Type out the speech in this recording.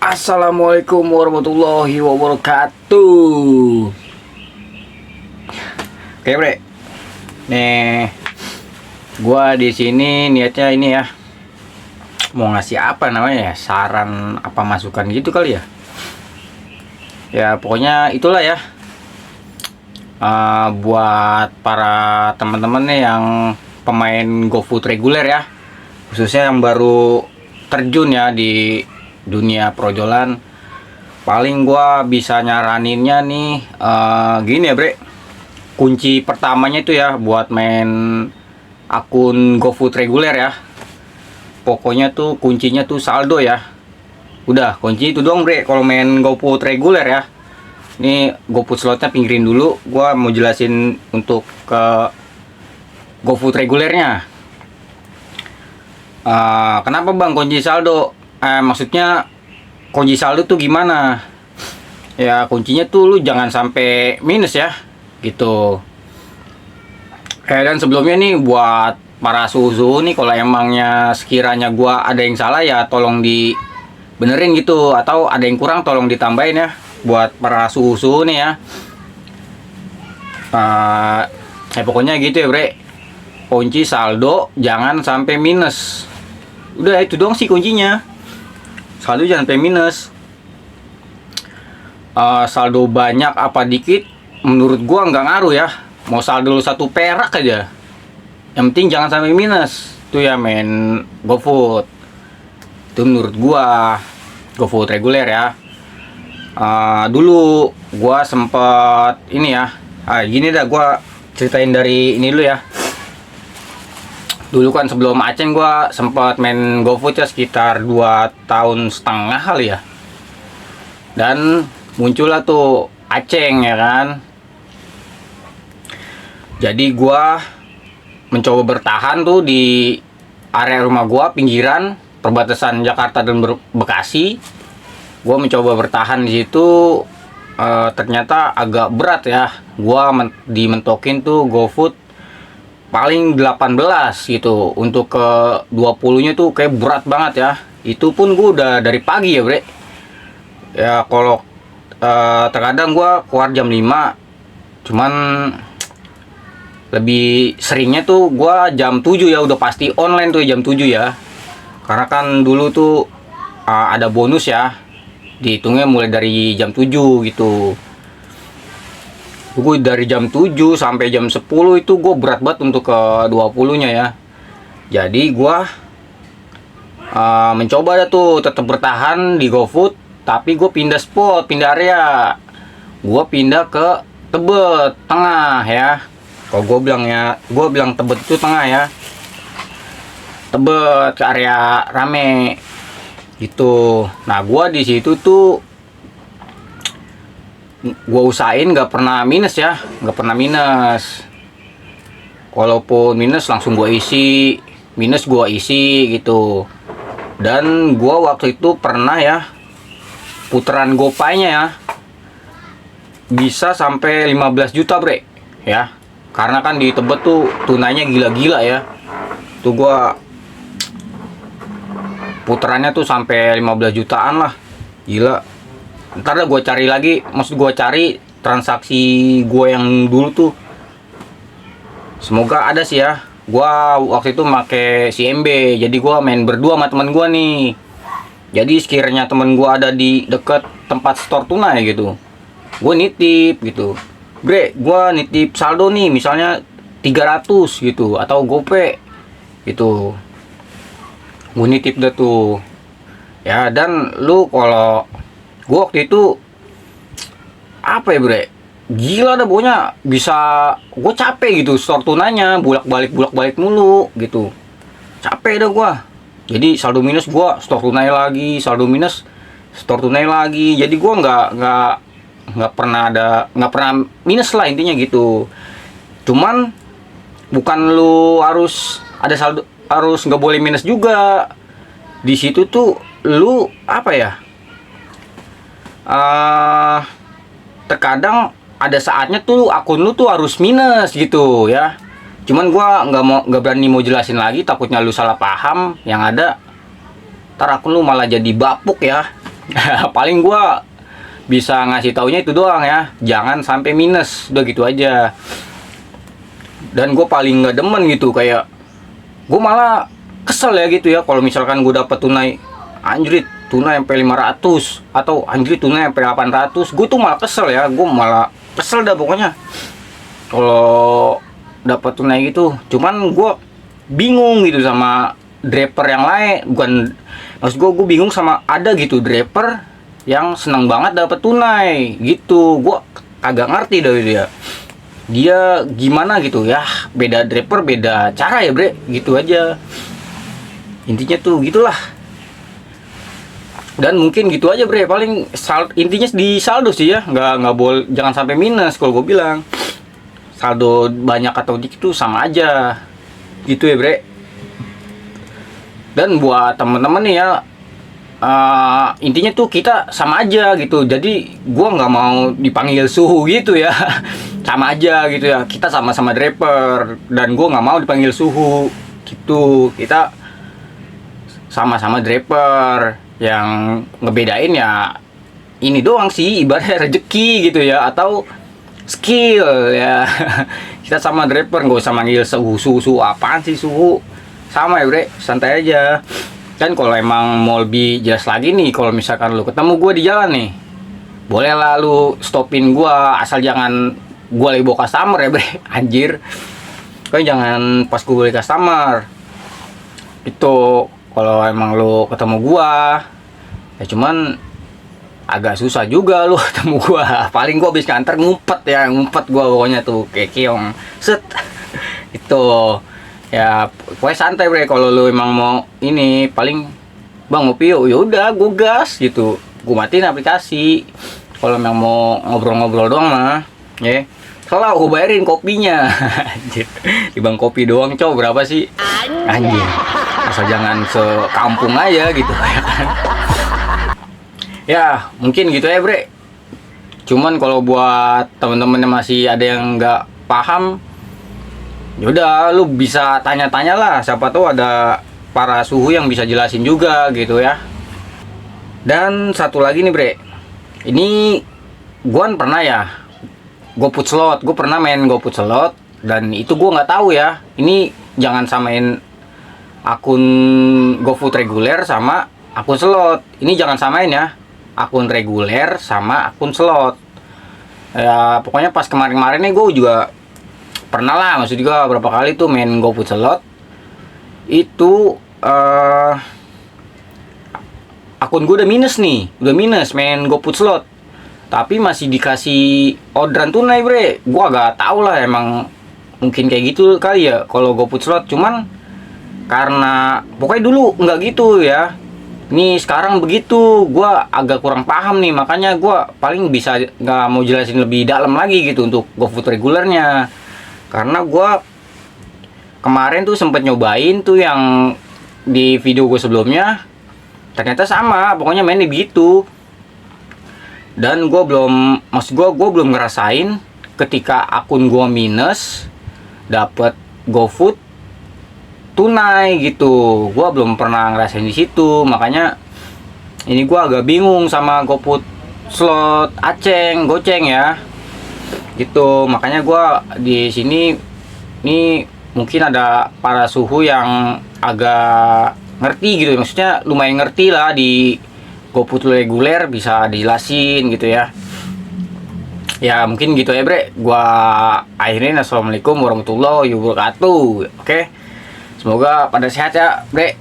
Assalamualaikum warahmatullahi wabarakatuh. Oke, Bre. Nih, gua di sini niatnya ini ya, mau ngasih apa namanya ya, saran apa masukan gitu kali ya. Ya, pokoknya itulah ya. Buat para teman-teman nih yang pemain GoFood reguler ya, khususnya yang baru terjun ya di dunia projolan, paling gua bisa nyaraninnya nih gini ya, Bre. Kunci pertamanya itu ya buat main akun GoFood reguler ya, pokoknya tuh kuncinya tuh saldo ya. Udah, kunci itu dong, Bre, kalau main GoFood reguler ya. Ini GoFood slotnya pinggirin dulu, gua mau jelasin untuk ke GoFood regulernya. Kenapa bang kunci saldo? Maksudnya kunci saldo tuh gimana? Ya kuncinya tuh lu jangan sampai minus ya, gitu. Dan sebelumnya nih buat para suhu nih, kalau emangnya sekiranya gua ada yang salah ya tolong dibenerin gitu, atau ada yang kurang tolong ditambahin ya. Buat para suhu nih ya. Pokoknya gitu ya, Bre. Kunci saldo jangan sampai minus. Udah itu dong sih kuncinya. Saldo jangan sampai minus. Saldo banyak apa dikit menurut gua nggak ngaruh ya. Mau saldo lu 1 perak aja, yang penting jangan sampai minus. Itu ya main GoFood. Itu menurut gua GoFood reguler ya. Dulu gua sempet ini ya. Gini dah, gua ceritain dari ini dulu ya. Dulu kan sebelum Aceng gua sempat main GoFood ya sekitar 2 tahun setengah kali ya. Dan muncullah tuh Aceng ya kan. Jadi gua mencoba bertahan tuh di area rumah gua, pinggiran perbatasan Jakarta dan Bekasi. Gua mencoba bertahan di situ, ternyata agak berat ya. Gua dimentokin tuh GoFood paling 18 gitu. Untuk ke 20-nya tuh kayak berat banget ya. Itu pun gue udah dari pagi ya, Bre. Ya kalau terkadang gue keluar jam 5, cuman lebih seringnya tuh gue jam 7 ya, udah pasti online tuh jam 7 ya. Karena kan dulu tuh ada bonus ya, dihitungnya mulai dari jam 7 gitu. Gue dari jam 7 sampai jam 10 itu gue berat banget untuk ke 20-nya ya. Jadi gue mencoba dah tuh tetap bertahan di GoFood, tapi gue pindah spot, pindah area. Gue pindah ke Tebet Tengah ya. Kalau gue bilang Tebet itu tengah ya. Tebet ke area rame gitu. Nah, gue di situ tuh gue usahain nggak pernah minus ya, nggak pernah minus. Walaupun minus langsung gue isi, minus gue isi gitu. Dan gue waktu itu pernah ya, putaran GoPay-nya ya bisa sampai 15 juta, Bre ya. Karena kan di Tebet tuh tunainya gila-gila ya. Tuh gue putarannya tuh sampai 15 jutaan lah, gila. Ntar dah gue cari lagi, maksud gue cari transaksi gue yang dulu tuh. Semoga ada sih ya. Gue waktu itu make CMB, jadi gue main berdua sama temen gue nih. Jadi sekiranya temen gue ada di deket tempat store tunai gitu, gue nitip gitu. Bre, gue nitip saldo nih misalnya 300 gitu, atau GoPay gitu. Gue nitip dah tuh ya. Dan lu kalau gue waktu itu apa ya, Bre, gila dah pokoknya. Bisa gue capek gitu store tunanya, bolak balik mulu gitu. Capek dah gue. Jadi saldo minus gue store tunai lagi, saldo minus store tunai lagi. Jadi gue nggak pernah minus lah intinya gitu. Cuman bukan lu harus ada saldo, harus nggak boleh minus juga. Di situ tuh lu apa ya, terkadang ada saatnya tuh akun lu tuh harus minus gitu ya. Cuman gua nggak berani mau jelasin lagi, takutnya lu salah paham. Yang ada ntar akun lu malah jadi bapuk ya. Paling gua bisa ngasih taunya itu doang ya, jangan sampai minus, udah gitu aja. Dan gue paling nggak demen gitu, kayak gue malah kesel ya gitu ya kalau misalkan gue dapet tunai anjrit, tunai sampai 500 atau anjrit tunai sampai 800, gue tuh malah kesel ya, gue malah kesel dah pokoknya kalau dapat tunai gitu. Cuman gue bingung gitu sama draper yang lain, bukan maksud gue bingung sama ada gitu draper yang senang banget dapat tunai gitu. Gue agak ngerti dari dia gimana gitu ya, beda draper beda cara ya bre, gitu aja intinya tuh gitulah. Dan mungkin gitu aja bre, paling intinya di saldo sih ya, nggak boleh, jangan sampai minus. Kalau gue bilang saldo banyak atau dikit tuh sama aja gitu ya bre. Dan buat temen-temen nih ya, intinya tuh kita sama aja gitu. Jadi gua nggak mau dipanggil suhu gitu ya. Sama aja gitu ya, kita sama-sama draper dan gua nggak mau dipanggil suhu gitu. Kita sama-sama draper, yang ngebedain ya ini doang sih, ibaratnya rezeki gitu ya, atau skill ya. Kita sama draper, nggak usah manggil suhu apaan sih suhu, sama ya bre, santai aja. Dan kalau emang mau lebih jelas lagi nih, kalau misalkan lu ketemu gue di jalan nih, boleh lah lu stopin gue, asal jangan gue lagi bawa customer ya bre, anjir. Kan jangan pas gue beli customer itu. Kalau emang lu ketemu gue ya, cuman agak susah juga lu ketemu gue. Paling gue habis kantor ngumpet gue pokoknya tuh kayak keong set itu ya. Pokoknya santai bre, kalau lu emang mau ini, paling bang ngopi yuk, yaudah gue gas gitu, gue matiin aplikasi. Kalau emang mau ngobrol-ngobrol doang mah ya, salah gue bayarin kopinya. Anjir, di bang kopi doang cow berapa sih anjir, asal jangan sekampung aja gitu. Ya mungkin gitu ya bre. Cuman kalau buat temen-temen yang masih ada yang nggak paham, yaudah lu bisa tanya-tanya lah, siapa tahu ada para suhu yang bisa jelasin juga gitu ya. Dan satu lagi nih bre, ini gua pernah ya GoFood slot, gue pernah main GoFood slot, dan itu gue nggak tahu ya, ini jangan samain akun GoFood reguler sama akun slot. Ini jangan samain ya, akun reguler sama akun slot ya. Pokoknya pas kemarin-kemarin nih gue juga pernah lah, maksud juga berapa kali tuh main GoFood slot itu. Akun gue udah minus nih, udah minus main GoFood slot, tapi masih dikasih orderan tunai bre. Gue agak tau lah, emang mungkin kayak gitu kali ya kalau GoFood slot. Cuman karena pokoknya dulu nggak gitu ya, nih sekarang begitu. Gue agak kurang paham nih, makanya gue paling bisa nggak mau jelasin lebih dalam lagi gitu untuk GoFood regulernya. Karena gue kemarin tuh sempet nyobain tuh yang di video gue sebelumnya, ternyata sama, pokoknya mainnya begitu. Dan gue belum, maksud gue belum ngerasain ketika akun gue minus dapat GoFood tunai gitu. Gue belum pernah ngerasain di situ, makanya ini gue agak bingung sama GoFood slot Aceng, Goceng ya gitu. Makanya gue di sini nih mungkin ada para suhu yang agak ngerti gitu, maksudnya lumayan ngerti lah di GoFood reguler, bisa dijelasin gitu ya. Ya mungkin gitu ya bre, gua akhirin. Assalamualaikum warahmatullahi wabarakatuh. Oke, semoga pada sehat ya bre.